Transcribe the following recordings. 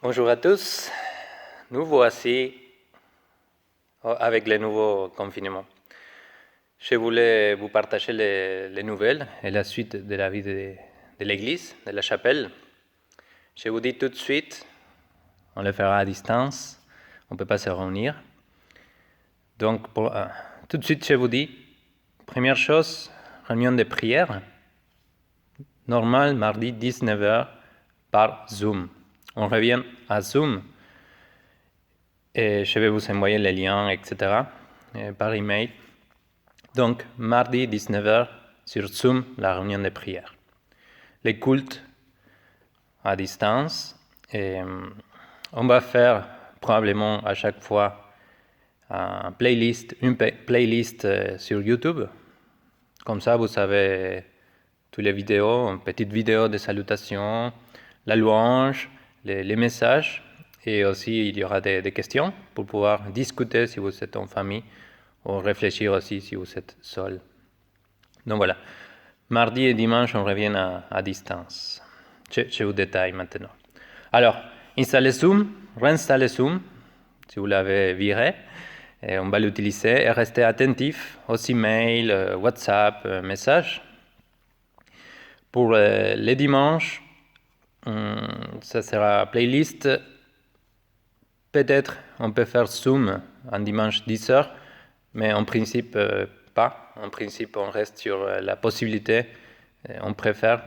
Bonjour à tous, nous voici avec le nouveau confinement. Je voulais vous partager les nouvelles et la suite de la vie de l'église, de la chapelle. Je vous dis tout de suite, on le fera à distance, on ne peut pas se réunir. Donc tout de suite je vous dis, première chose, réunion de prière, normale mardi 19h par Zoom. On revient à Zoom. Et je vais vous envoyer les liens, etc. par email. Donc, mardi 19h sur Zoom, la réunion de prière. Les cultes à distance. Et on va faire probablement à chaque fois une playlist sur YouTube. Comme ça, vous savez toutes les vidéos, une petite vidéo de salutation, la louange, les messages. Et aussi, il y aura des questions pour pouvoir discuter si vous êtes en famille ou réfléchir aussi si vous êtes seul. Donc voilà. Mardi et dimanche, on revient à distance. Je vous détaille maintenant. Alors, installez Zoom, réinstallez Zoom, si vous l'avez viré. Et on va l'utiliser et restez attentif aux emails, WhatsApp, messages. Pour les dimanches, ça sera playlist. Peut-être on peut faire Zoom un dimanche 10h, mais en principe pas. En principe, on reste sur la possibilité, on préfère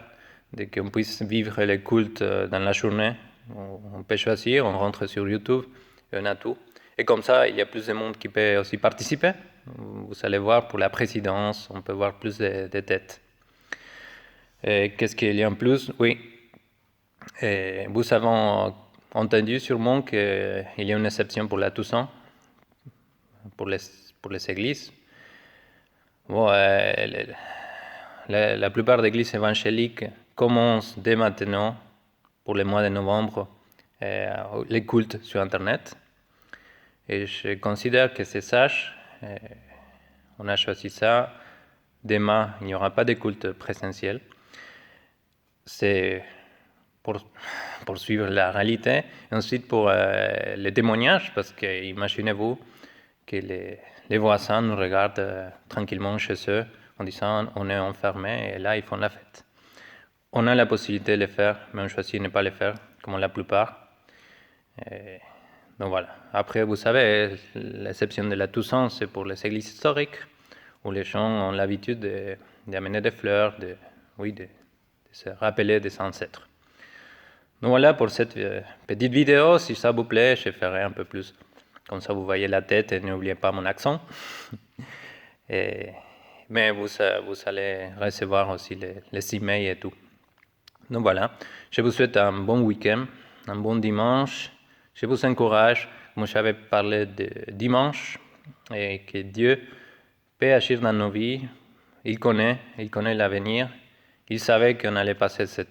qu'on puisse vivre les cultes dans la journée. On peut choisir, on rentre sur YouTube et on a tout. Et comme ça, il y a plus de monde qui peut aussi participer. Vous allez voir pour la présidence, on peut voir plus de têtes. Qu'est-ce qu'il y a en plus? Oui, vous avez entendu sûrement qu'il y a une exception pour la Toussaint, pour les églises. Bon, la plupart des églises évangéliques commencent dès maintenant, pour le mois de novembre, les cultes sur Internet. Et je considère que c'est sage. On a choisi ça. Demain, il n'y aura pas de culte présentiel. C'est pour suivre la réalité. Et ensuite, pour les témoignages, parce que imaginez-vous que les voisins nous regardent tranquillement chez eux en disant on est enfermé et là, ils font la fête. On a la possibilité de le faire, mais on choisit de ne pas le faire, comme la plupart. Donc voilà. Après, vous savez, l'exception de la Toussaint, c'est pour les églises historiques, où les gens ont l'habitude d'amener des fleurs, de se rappeler des ancêtres. Donc voilà pour cette petite vidéo. Si ça vous plaît, je ferai un peu plus. Comme ça, vous voyez la tête et n'oubliez pas mon accent. Mais vous allez recevoir aussi les emails et tout. Donc voilà, je vous souhaite un bon week-end, un bon dimanche. Je vous encourage, comme j'avais parlé de dimanche, et que Dieu peut agir dans nos vies. Il connaît l'avenir. Il savait qu'on allait passer ce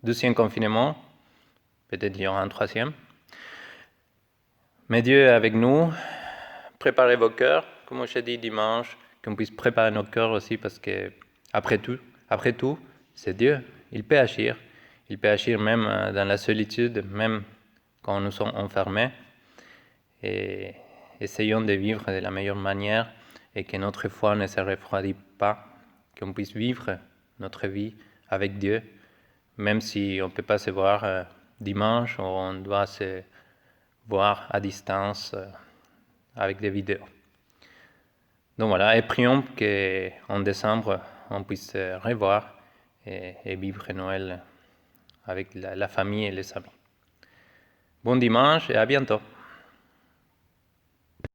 deuxième confinement. Peut-être il y aura un troisième. Mais Dieu est avec nous. Préparez vos cœurs, comme je dis dimanche, qu'on puisse préparer nos cœurs aussi, parce que après tout, c'est Dieu. Il peut agir. Il peut agir même dans la solitude, même quand nous sommes enfermés. Et essayons de vivre de la meilleure manière et que notre foi ne se refroidisse pas, qu'on puisse vivre notre vie avec Dieu, même si on ne peut pas se voir dimanche, ou on doit se voir à distance avec des vidéos. Donc voilà, et prions qu'en décembre, on puisse se revoir et vivre Noël avec la famille et les amis. Bon dimanche et à bientôt.